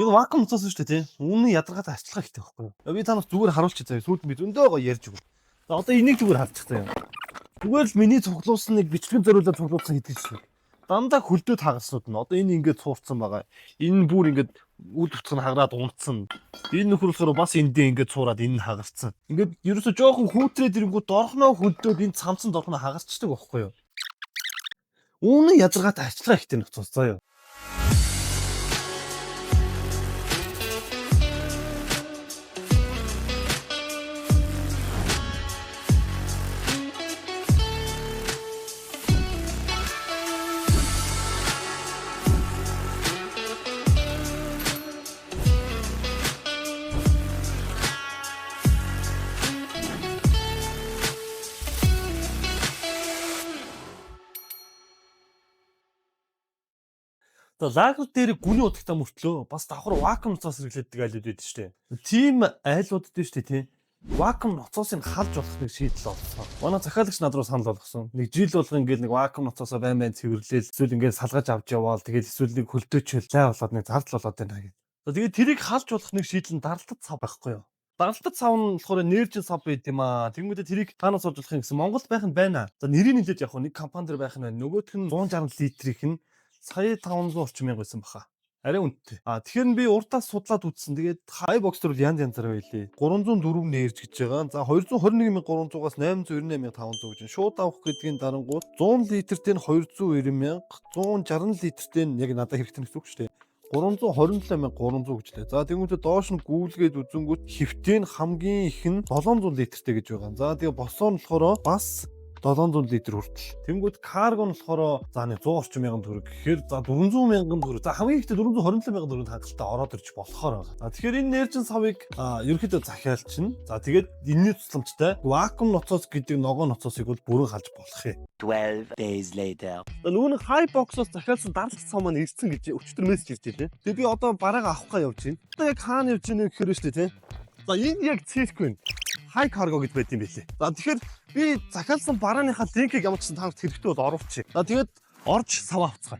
Би вакуум нуцсан шүү дээ тий. Үүний ядаргаатай арчилгаа ихтэй байхгүй юу? Би танаас зүгээр харуулчих заяа. Сүүлд би зөндөө гоё ярьж өгнө. За одоо энийг зүгээр харчих заяа. Зүгээр л миний цуглуулсан нэг бичлэгэн зориулаад цуглуулсан гэдэг чинь. Дандаа хөлдөөд хагаснууд нь. Одоо энэ ингээд цуурцсан байгаа. Энэ бүр ингээд үл утгах нь хагараад унтсан. Энэ нөхөр болохоор бас эндээ ингээд цуураад энэ нь хагарцсан. Ингээд ерөөсө жоохон хүүтрээд ирэнгүүт дорхноо хөлдөөд энэ цамцсан дорхноо хагарчдаг байхгүй юу? Үүний ядаргаатай арчилгаа ихтэй нөхцөл заяа. Тэгээ лагер дээр гүний удагтаа мөртлөө бас давхар вакуум ноцоос хэрэглэдэг айлууд байдаг шүү дээ. Тим айлууд дээ шүү дээ тий. Вакуум ноцоосыг халж болох нэг шийдэл олсон. Манай захиалагч над руу санал болгосон. Нэг жил болго ингээд нэг вакуум ноцоосоо байн цэвэрлээл эсвэл ингээд салгаж авч яваал тэгээд эсвэл нэг хөлтөөч лай болоод нэг зардал болоод байна гэх. Тэгээд тэрийг халж болох нэг шийдэл нь даралтад цав байхгүй юу? Даралтад цав нь болохоор нэржин цав байд юм аа. Тэнгүүдээ тэрийг таанаас олж болох юм гэсэн Монголд байх нь байна. За нэрийг нэлээд явах нэг компани дээр байх нь байна. Нөгөөх нь 160 литрийнх нь сая 500 орчим мянга байсан баха. Арай үнэтэй. Тэгэхээр би уртаас судлаад үзсэн. Тэгээд хай бокс төр янз янзаар байлээ. 304 нэрж гэж байгаа. За 221300-аас 898,500 гэж. Шууд авах гэдгийн дарангууд 100 литртэй нь 290,000, 160 литртэй нь яг надад хэрэгтэй гэсэн үг шүү дээ. 327,300 гэж лээ. За тэгвэл доош нь гүйлгээд үзэнгүүт хэвтээ нь хамгийн их нь 700 литртэй гэж байгаа. За тэгээ босоо нь болохоор бас 700 литр хүртэл. Тэнгүүд карго нь болохоор за нэг 100 орчим мянган төгрөг гэхээр за 400 мянган төгрөг. За хамгийн ихтэй 427 мянган төгрөг хангалттай ороод ирж болохоор байгаа. За тэгэхээр энэ нэржин савыг ерөнхийдөө захиалч нь. За тэгээд энэний тусламжтай вакуум ноцоос гэдэг ногоо ноцоосыг бол бүрэн халж болох юм. 12 days later. Нөгөө нэг хай боксоос захиалсан даралт сав маань ирсэн гэж өчтөр мессеж ирж байлээ. Тэгээд би одоо бараагаа авахгаа явж байна. Одоо яг хаана явж байна гэхээр шүү дээ тий. За энэ яг цирк байна. Хай карго гэд байт юм билээ. За тэгэхээр би захиалсан барааныхаа линкийг ямар ч танд хэрэгтэй бол оруулчих. За тэгээд орж сав авцгаая.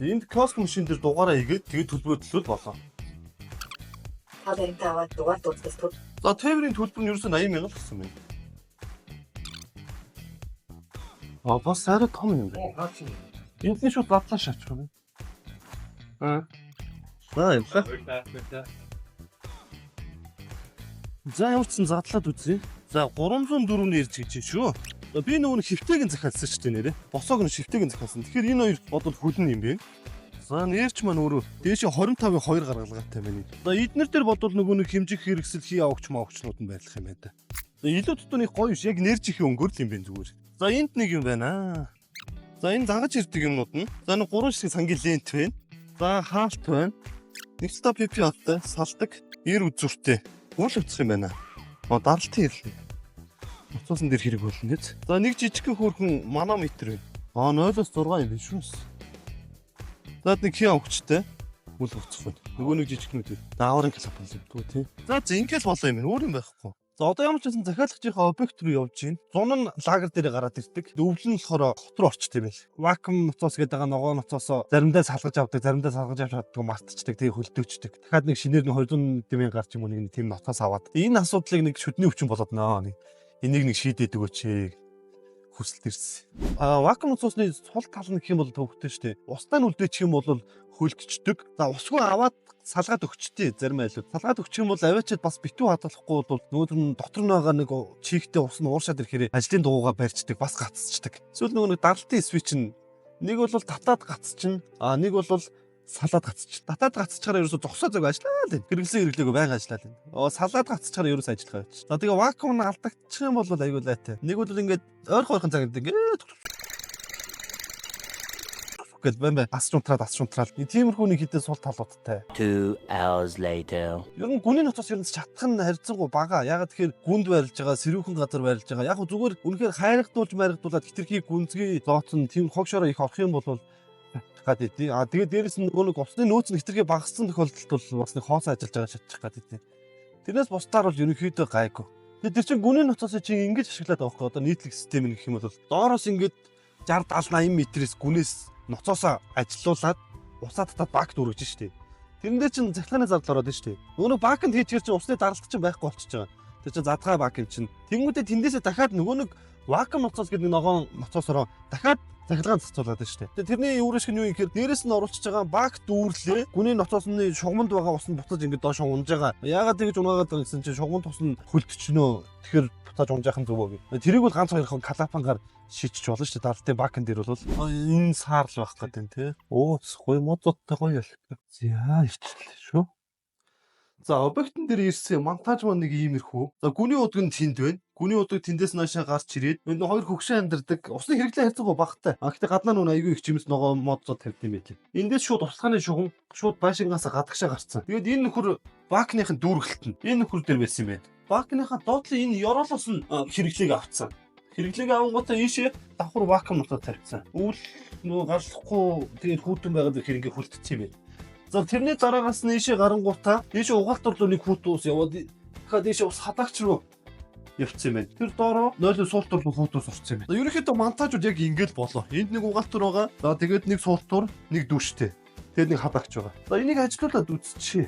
Энд киоск машин дээр дугаараа игээд тэгээд төлбөрөө төлөөл болоо. Хадын таваад дугаар дуусгаж тул. За тээврийн төлбөр нь ерөөсөө 80,000 л гэсэн байна. Бас арай том юм байна. Эндний шууд задлаа шаачих юм. Юм ба. За ямар ч задлаад үзье. За 304 нэрж гэж шүү. Би нөгөө хөвтэйг захиалсан шүү дээ нэрээ. Босоог нь хөвтэйг захиалсан. Тэгэхээр энэ хоёр бодвол хүлэн юм бэ. За нэрч маань өөрөө дээшээ 25-ын 2 гаргалгаатай байна. За эднэр дээр бодвол нөгөө нэг хэмжих хэрэгсэл хий авахч маавчнууд нь байлах юм байна да. За илүү тутууны гоё биш яг нэрж их өнгөрл юм байна зүгээр. За энд нэг юм байна. За энэ загаж ирдэг юмнууд нь. За нэг 3 шиг сангийн лент байна. За хаалт байна. Нэг ста пипи аттай салдаг 90 үзүүртэй. Уул өвцөх юм байна. Даралтын ирлээ. Уцуусан дээр хэрэг болно гэж. За нэг жижигхэн хөөрхөн манометр байна. 0-6 юм биш үү? За нэг хий авахчтай уул өвцөх байна. Нөгөө нэг жижигхнүүд. Дааврын клапан л дүү тий. За ингээл болоо юм. Өөр юм байхгүй. За одоо ямар ч байсан захиалагчийнхаа объект руу явж гин. Зун нь лагер дээр гараад ирдэг. Өвлөн нь болохоор хот руу орчт юм байл. Вакуум ноцоос гэдэг байгаа ногоо ноцоосоо заримдаа салгаж авдаг, заримдаа салгаж авч чаддаг, мартчихдаг, тэгээ хөлдөөчдөг. Дахиад нэг шинээр нь 200,000 гарч юм уу нэг тийм ноцоос аваад. Энэ асуудлыг нэг шүдний өвчин болоод нөө. Энийг нэг шийдээд өгөөч хүсэлт ирсэн. Вакуум ноцоосны сул тал нь гэх юм бол төвхтэй шүү дээ. Устаа нь үлдээчих юм бол хөлдчихдөг. За усгүй аваад салгаад өгчтэй зарим айлууд. Салгаад өгчих юм бол аваачаад бас битүү хадгалахгүй бол нөгөө нь дотор нь байгаа нэг чийгтэй ус нь ууршаад ирэхээр ажлын дугуугаа барьцдаг, бас гацчихдаг. Эсвэл нөгөө нэг даралтын свич нь нэг бол татаад гацчихна. Нэг бол салаад гацчих. Татаад гацчихараа ерөөсө зогсоо зөг ажиллаа л. Хэрэглэсэн хэрэглээгөө байнга ажиллаа л. Салаад гацчихараа ерөөсө ажиллах явчих. За тэгээ вакуум нь алдагдчих юм бол аюул лайтай. Нэг бол ингээд ойрхон цагт ингээд гэд бэмбэ асчунтрал. Тиймэрхүү нэг хитэн сул талуудтай. 2 hours later. Ер нь гүний ноцоос ер нь чатах нь харьцангуй бага. Ягаад тэгэхээр гүнд байрлаж байгаа, сэрүүхэн газар байрлаж байгаа. Яг зүгээр үнэхээр хайрхдуулж маригдуулаад хитрхи гүнзгий зооцсон тийм хогшороо их орох юм бол гадээ тий. Тэгээд дээрэс нь нөгөө нэг усны нөөц нь хитрхи багассан тохиолдолд бол бас нэг хоосоо ажиллаж байгаа шатчих гадээ тий. Тэрнээс бусдаар бол ерөнхийдөө гайгүй. Тэгээд тэр чинь гүний ноцоос чинь ингэж ашиглаад байгаа байхгүй. Одоо нийтлэг систем гэх юм бол доороос ингэж 60 70 80 метрээс гүнээс ноцоосоо ажилуулад усаа татаад багт өргөж штэ. Тэрэндээ чин захлааны зардал ороод шүү дээ. Нөгөө баакнд хийчихэр чин усны даралт чин байхгүй болчихж байгаа. Тэр чин задгаа баак юм чин. Тэнгүүдээ тэндээсээ дахиад нөгөө нэг вакуум ноцоос гэдэг ногоон ноцоосороо дахиад захилгаан цацуулаад байна шүү дээ. Тэрний үүрэг шиг нь юу юм гэхээр дээрэс нь оруулчихж байгаа баак дүүрлээ. Гүний ноцоосны шугамд байгаа ус нь буцаж ингэж доош унж байгаа. Яагаад тэгж унаагаад байгаа гэсэн чинь шугамд ус нь хөлтчихнөө. Тэгэхээр буцааж унжаахан зүг боо. Тэрийг бол ганц хоёрхан калапангаар шийдчих болно шүү дээ. Далтын баакн дээр бол энэ саарл байх гэдэг нь тий. Оо гоё модоттой гоё ял. За ичлээ шүү. За объектн дээр ирсэн монтаж маань нэг иймэрхүү. За гүний удаг нь тэнд байна. Гүний удаг тэндээс наашаа гарч ирээд энэ хоёр хөгшин амьдардаг. Усны хэрэглээ харьцангуй багтай. Гэхдээ гаднаа нүн аягүй их жимс ногоо модцод тавьд юм байлээ. Эндээс шууд усхааны шугам шууд байшингаас гадагшаа гарцсан. Тэгээд энэ нөхөр баакныхын дүүргэлт нь энэ нөхөр дээр байсан юм байна. Баакныхаа доотлын энэ ёроолоос нь хэрэглээг авцсан. Хэрэглээг авангуудаа ийшээ давхар вакуум нутад тавьсан. Үүл нөгөө галахгүй тэгээд хүүтэн байгаад ихээр ингээ хүлдчихсэн юм байна. За тэрний дараагаас нь ийшээ гарангуутаа ийшээ угаалтар руу нэг хүүт ус яваад дахиад ийшээ ус хадагч руу явцсан юм байна. Тэр доороо 0 суултур руу хүүт ус орсон юм байна. Ерөнхийдөө монтажууд яг ингээл болоо. Энд нэг угаалтар байгаа. За тэгээд нэг суултур, нэг дүүштэй. Тэгээд нэг хадагч байгаа. За энийг ажилуулад үзчихье.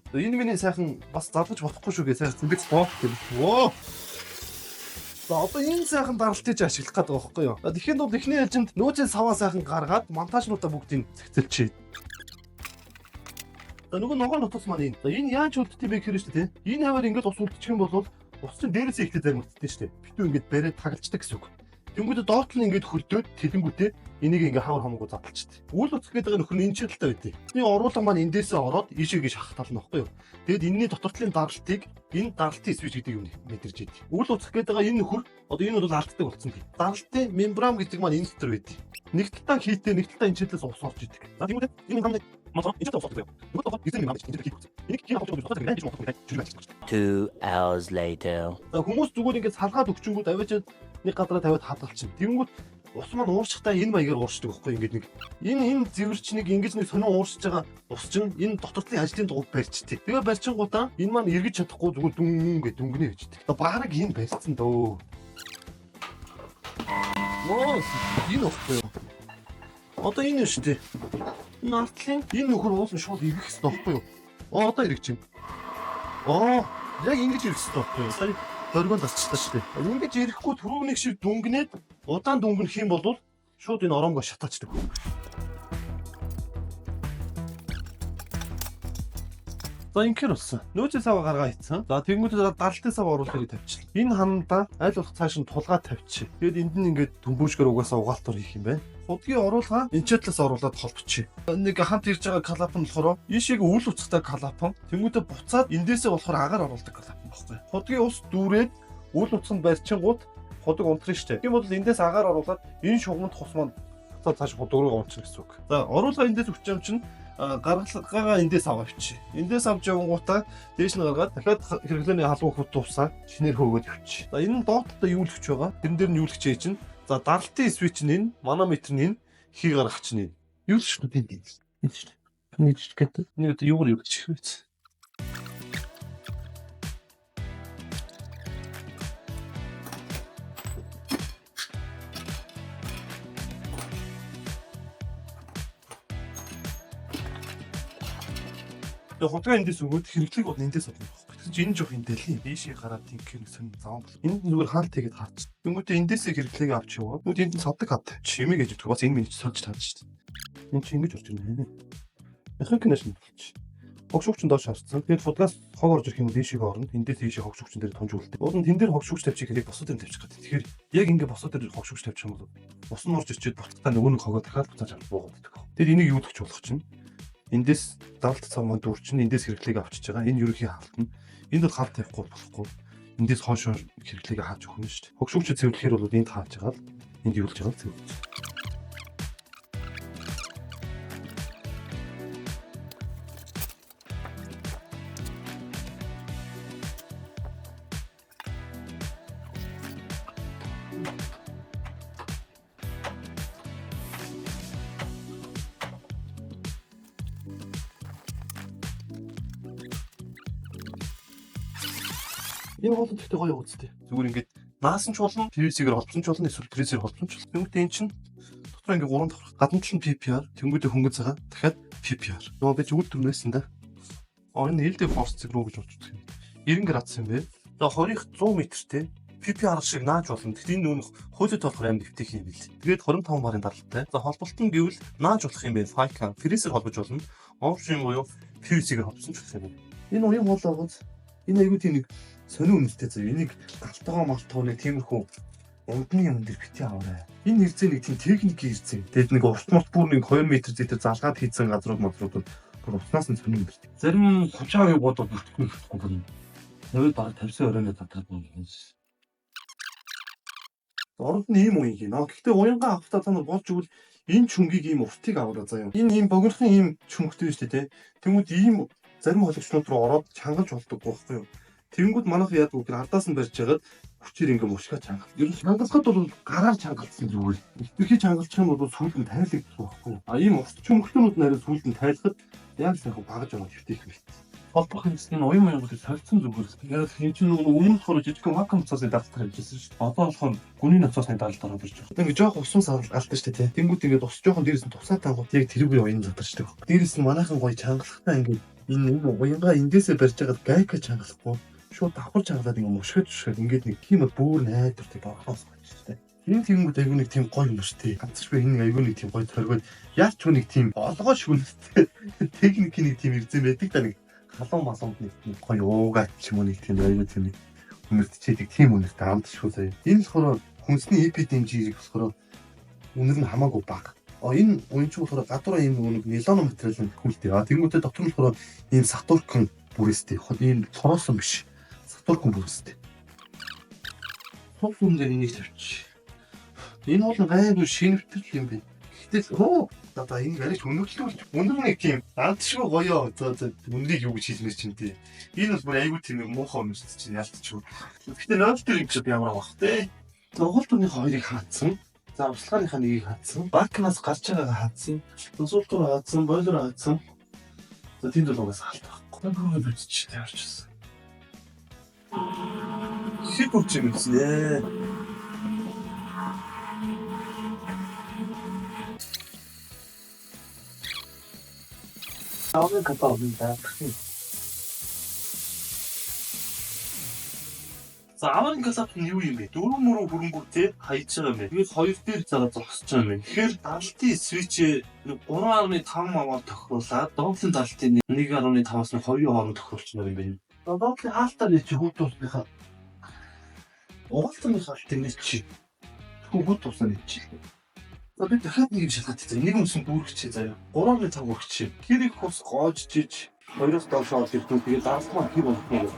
За энэ миний сайхан бас залгаж болохгүй шүү гээ сайхан зэмбэц боо гэх. Воо. За одоо энэ сайхан даралтыг ашиглах гэдэг байгаа байхгүй юу? Тэгэхээр бол эхний ээлжинд нөөцийн саваа сайхан гаргаад монтажнуудаа бүгдийг цэгцэлчихье. За нөгөө ногоон нутас маань энэ. За энэ яаж үлддэг бэ гэхээр шүү дээ. Энэ хаваар ингээд ус үлдчих юм бол ус чинь дээрээс ихтэй зарим үлддэг шүү дээ. Битүү ингээд бариад тагалцдаг гэсэн үг. Тэнгүүдээ доотлол нь ингээд хөлдөөд тэлэнгүүтээ энийг ингээд хавар хамаагүй задлчихдээ. Үйл утас гэдэг нөхөр нь энэ чиглэлтэй байдгийг. Энэ оруулга маань эндээсээ ороод ийшээ гэж шахтална байхгүй юу? Тэгэд энэний дотортлын даралтыг энэ даралтын свич гэдэг юм мэдэрч идэв. Үйл утас гэдэг энэ нөхөр одоо энэ бол алддаг болсон тийм. Даралтын мембран гэдэг маань энэ дотор байдаг. Нэг талаа хийтэй нэг талаа энэ чиглэлээс ус орж идэг. За тэнгүүдээ энэ мембран Мото энэ ч тооцоо. Нөгөө тооцоо эзэн юм байна. Энийг хийх авч явах гэдэг нь 2 hours later. За хүмүүс зүгээр ингээд салгаад өгчөнгүүд аваачаад нэг гадараа тавиад хадгалчихна. Тэнгүүд ус маань ууршихтаа энэ маягаар ууршдаг байхгүй ингээд нэг энэ зэвэрчнийг ингэж нэг сонио ууршиж байгаа ус чинь энэ дотортлын ажлын дугуйд барьчтэй. Тэгээ барьчингуудаа энэ маань эргэж чадахгүй зүгээр дүн гэж дүнгэнэ гэжтэй. Одоо баараг энэ барьсан дөө. Оо энэ уухгүй юу? Одоо энэ шүү дээ. Энэ артлын энэ нөхөр уусан шууд ирэх хэрэгтэй байхгүй юу? Одоо ирэх чинь. Яг ингэж ирэх хэрэгтэй байхгүй юу? Сая хоригонд асчлаа шүү дээ. Ингэж ирэхгүй түрүүний шиг дүнгнээд удаан дүнгнэх юм бол шууд энэ оронгоо шатаачдаг. За ингээр болсон. Нөөцийн сав гаргаа хийцэн. За тэгэнгүүт даралтын сав оруулахыг тавьчихлаа. Энэ хандаа аль болох цааш нь тулгаа тавьчих. Тэгэд энд нь ингээд дүнбүүшгээр угаасаа угаалтар хийх юм байна. Удгийн оруулга энэ ч талаас оруулаад холбочих. Нэг хамт ирж байгаа калапан болохоор ийшээ үл уцтай калапан. Тэнгүүтээ буцаад эндээсээ болохоор агаар оруулдаг калапан баггүй. Удгийн ус дүүрээд үл уцанд барьчингууд худаг унтрах штэ. Тийм бол эндээс агаар оруулаад энэ шугамд хус маань буцаад цааш худаг руу унчихна гэсэн үг. За оруулга эндээс өчөм чинь гаргалгаа эндээс аваач. Эндээс авч явангуудаа дээш нь гаргаад дахиад хэрэглээний халуун хут туусаа шинээр хөөгөөд явчих. За энэ нь доотлоо юу л өгч байгаа. Тэрэн дээр нь юу л өгчээ чинь. За даралтын свич нь энэ, манометр нь энэ, хий гаргач нь энэ. Юу л шүү дээ энэ. Энэ шүү дээ. Нэг ч гэдэг. Нэг юугаар юу гэж хэлвэ. Тэгээ хотгоо эндээс өгөөд хэрэглээг бол эндээс олно байхгүй. Тэгэхээр энэ жоох эндэл дээшээ гараад ингэх нэг сонь зам бол. Энд зүгээр хаалт хийгээд харч. Тэнгүүтээ эндээсээ хэрэглээг авч яваа. Нүд энд садаг хат. Чимээ гэж өгдөг. Бас энэ минь сольж таад шүү дээ. Энд чи ингэж орж ирнэ. Яхах гинэш нь болчих. Хогшуугч нь доош харцсан. Тэгээд фудгаас хог орж ирэх юм дээшээ орно. Эндээс ийшээ хогшуугч дээр тунж үлдээ. Уул нь тэн дээр хогшуугч тавьчих хэрэг босоо дээр тавьчих гэдэг. Тэгэхээр яг ингэ босоо дээр хогшуугч тавьчих юм бол ус нь орж ирчээд болтгоо нөгөө нэг хогоо дахиад буцааж авах буугаад байдаг. Тэгээд энийг юу л болох чинь эндээс давалт цав маань дүүрчин эндээс хэрэглээг авчиж байгаа. Энэ ерөнхий хаалт нь. Энд бол хаалт тавихгүй болохгүй. Эндээс хоошоо хэрэглээг хааж өгнө шүү дээ. Хогшуугч цэвэрлэхээр бол энд хааж байгаа л энд юулж байгаа л цэвэрлэж. Энэ бол тэгтээ гоё үстэй. Зүгээр ингээд наасан ч болно, PVC-гээр холбосон ч болно, эсвэл пресээр холбосон ч болно. Тэнгүүтээ эн чинь дотор ингээд 3 давхар. Гадна тал нь PPR, тэнгүүтээ хөнгөн цагаан. Дахиад PPR. Нөө би зүгээр төрнөөсөн да. Энэ ээлдээ форс руу гэж бодож байна. 90 градус юм бэ. За 20-х 100 м-тэй PPR шиг нааж болно. Тэгэхдээ энэ нүүн хөлөд болохоор амар нэвтэх юм бэл. Тэгээд 25 барын даралтай. За холболтон гэвэл нааж болох юм бэ. Файка, фризер холбож болно. Опшн буюу фьюзийг холбосон ч гэх юм. Энэ уян хоолоогоос энэ аягүй тийм нэг сонио үнэтэй зав. Энийг галтгоо малтгоо тиймэрхүү ундны юм дээр бити аваарай. Энэ нэрзээ нэг тийм техникийн нэрзээ. Тэгэд нэг урт мурт бүр нэг 2 м зэтэр залгаад хийсэн газрууд мадруудад бүр утнаас нь сонио бэрт. Зарим 30% бодоод бүртгэхгүй байна. Навид баг 50 оройн татаад байна. Оронд нь ийм уян гинэ. Гэхдээ уянгаа авахтаа та нар болж игэл энэ чүнгийг ийм уртыг аваарай заяа. Энэ ийм богинохон ийм чүнгтэй шүү дээ. Тэнгүүд ийм зарим хөлөгчнүүд рүү ороод чангалж болдог байхгүй юу? Тэнгүүд манайх яадаг вэ гэхээр ардаас нь барьж хагаад хүчээр ингээм ушгаа чангал. Ер нь чангалахад бол гараар чангалсан зүгээр. Ихтгэхий чангалчих юм бол сүүлд нь тайлагдах байхгүй юу? Ийм урт чүнгтнүүд нарийн сүүлд нь тайлахад яг сайхан багаж ороод хөвтөх юм байна. Холбох юмсны уян маягаар солилцсон зүгээр. Яг энэ чинь өмнөх хөрөж жижиг вакуум цаасны даалтаар хийжсэн шүү дээ. Одоо болохоор гүний нацаасны даалтаар орж байгаа. Ингээ жоох усан алдаг шүү дээ. Тэнгүүд ингээд ус жоохон дээрээс нь тусаа тангууд яг тэрүүгээр уян задарч байгаа. Дээрээс нь манайхан гоё чангалахтаа ингээд энэ уянгаа эндээсээ барьж байгаад гайка чангалахгүй шууд давхар чангалаад ингээ мушгаж ингээд нэг тийм бүр найдвартай борхоос болж шүү дээ. Энэ тэнгүүд айгүй нэг тийм гоё юм шүү дээ. Ганцч би энэ айгүй нэг тийм гоё төргөөд яаж ч нэг тийм олгоо шүнстэй техникийн нэг тийм ирзэн байдаг да нэг халуун масуунд нэг гоё уугаад ч юм уу нэг тийм айгүй тийм үнэртчээдэг тийм үнэртэй амт шүү заяа. Энэ болохоор хүнсний эпидемжийг болохоор үнэр нь хамаагүй бага. Энэ уянч болохоор гадуур ийм нэг нилон материал нь хүлтэй. Тэнгүүтээ дотор нь болохоор ийм сатуркан бүрээстэй. Энэ цороосон биш. Сатуркан бүрээстэй. Хогсом дээр энийг тавьчих. Энэ бол гайгүй шинэвтэл юм байна. Гэтэл одоо энэ гараж өнөглөлт өнөр нэг тийм андшгүй гоёо үнрийг юу гэж хэлмээр чинь тий. Энэ бол бүр айгүй тийм муухай юм шүү чинь ялтчихгүй. Гэхдээ ноол дээр юм чи ямар авах те. Тоглолтны хоёрыг хаацсан. За урсгалынхаа нэгийг хаацсан. Бакнаас гарч байгаагаа хаацсан. Консультор хаацсан, бойлер хаацсан. За тэнд бол угаас хаалт байхгүй. Бүгд бичиж тавьчихсан. Хипч юм ээ. Аваа катаална. За аваа катаалт нь юу юм бэ? Дөрөв мөрөв хөрөнгөтэй хайж байгаа юм бэ. Тэгээд хоёр дээр цагаа зогсож байгаа юм бэ. Тэгэхээр далтын свичээ 3.5 маваар тохируулаад доотлын далтын 1.5-аас 2 хооронд тохируулчихсан юм байна. Доотлын хаалтаар чи хүүд тусныхаа угаалтны хаалтын чи хүүд тусна чи. За би дахиад нэг юм шалгаад байгаа. Нэг өмсөн дүүргчээ заяа. 3.5 өргөчээ. Тэр их хус гоожжиж 2-оос доош орж ирсэн. Тэгээд даалгавар хий болох юм.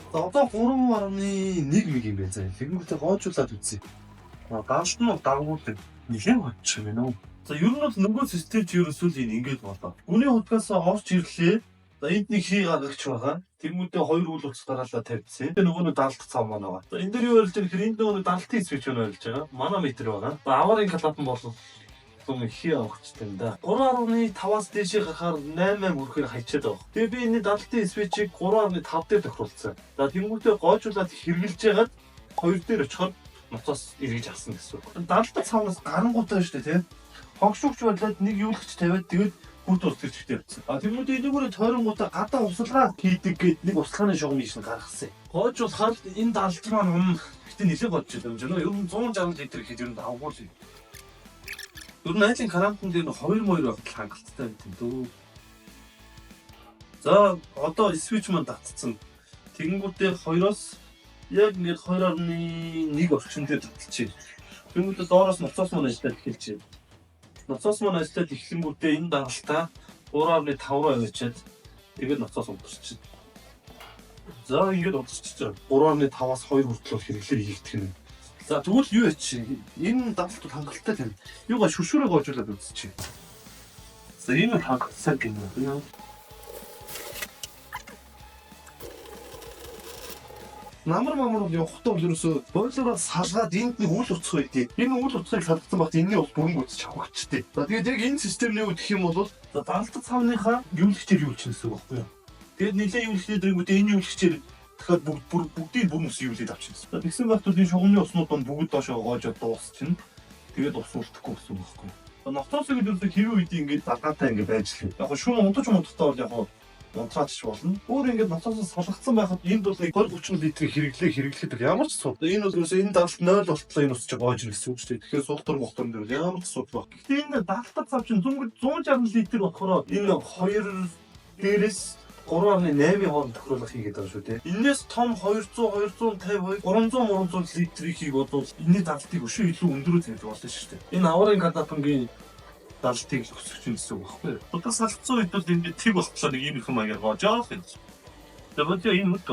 За одоо 3.1 мэг юм байна заяа. Фигмүртэй гоожуулаад үзье. Даалт нь дагуулдаг. Нэлээд hodчих юм байна уу? За ер нь бол нөгөө систем чи ерөөсөө л ингэж болоо. Гүний хутгаас орж ирлээ. За энд нэг хий гаргагч байгаа. Тэгмүүдээ хоёр үйл утас дараалал тавьчихсан. Тэгээ нөгөө даалт цав маань байгаа. За энэ дээр юу ойлж байгаа гэхээр энд нөгөө даалтын свич нь ойлж байгаа. Манометр байгаа. За аварын калапан бол том хий авахчтай юм да. 3.5-аас дээшээ гарахаар 8 мөрөхөр хайчаад байгаа. Тэгээ би энэ даалтын свичийг 3.5 дээр тохируулсан. За тэгмүүдээ гоожуулаад хэрглэж ягаад хоёр дээр очихоор ноцоос эргэж авсан гэсэн үг. Даалт цавнаас гарангуйтай шүү дээ, тийм. Хогшуугч болоод нэг юулагч тавиад тэгээд хүүт ус төрчихтэй явсан. Тэгмүүд энэгээр тойронгуудаа гадаа услага хийдэг гээд нэг услаханы шугамыг шин гаргасан. Гоожуулахаар энэ даалт маань гэтээ нэлээд бодож байгаа юм жаа. Ер нь 160 литр хэд ер нь давгүй л. Ер нь айлын карантин дээр 2 морь багт хангалттай байт юм дөө. За одоо свич маань татцсан. Тэгэнгүүтээ 2-оос яг нэг 2.1 орчим дээр татчихъя. Тэгмүүдээ доороос ноцоос маань ажиллаад эхэлчихэ. Ноцоос маань ажиллаад эхлэнгүүтээ энэ даалтаа 3.5 руу авчиад тэгээд ноцоос удирчихсан. За ингэж удирчихсан. 3.5-аас 2 хүртэл хэрэглээ хийгдэх юм. За тэгвэл юу яач? Энэ даалт бол хангалттай юм. Юугаа шүршүрээ гоожуулаад үзчихье. За энэ хангалттай гэнэ. Намар бол явахдаа бол ерөөсөө бойлоороос салгаад энд нэг үйл утас байдгийг. Энэ үйл утсыг салгацсан багт энэний ус бүрэн гүйцэж авахчтэй. За тэгээд яг энэ системний үед гэх юм бол за даалт цавныхаа юулагчээр юулчихсан гэсэн үг байхгүй юу? Тэгээд нэлээд юулагчээр дэрэнгүүтээ энэ юулагчээр дахиад бүгдийг бүрэн ус юулээд авчихсан. За тэгсэн багт бол энэ шугамны уснууд маань бүгд доошоо гоожоод дуусчихна. Тэгээд ус үлдэхгүй гэсэн үг байхгүй юу? Ноцоос гэдэг хэвэн үед ингээд даргаатай ингээд байж л. Яг шүүн унтахтай бол яг унтраач болно. Өөр ингээд ноцоос салгацсан байхад энд бол 20-30 литрийн хэрэглэхэд ямар ч сууд. Энэ бол ерөөсөө энэ даралт 0 болтлоо энэ ус чи гоож ирэх гэсэн үг шүү дээ. Тэгэхээр султар мохторн дээр ямар ч сууд баг. Гэхдээ энэ даралтад цав чинь 160 литр болохоор энэ 2 дээрээс 3.8 хооронд тохируулах хийгээд байгаа шүү дээ. Энээс том 200, 250, 300 литрийг хийх бол энэний дарлтыг өшөө илүү өндөрөө тавьж болно шүү дээ. Энэ аврын катапангийн дарлтыг өсгөх юм гэсэн үг байхгүй юу? Удаа салцсан үед бол энэ тэг болтлоо нэг юм их маягаар гоож авах юм. Тэгээд энэ мөд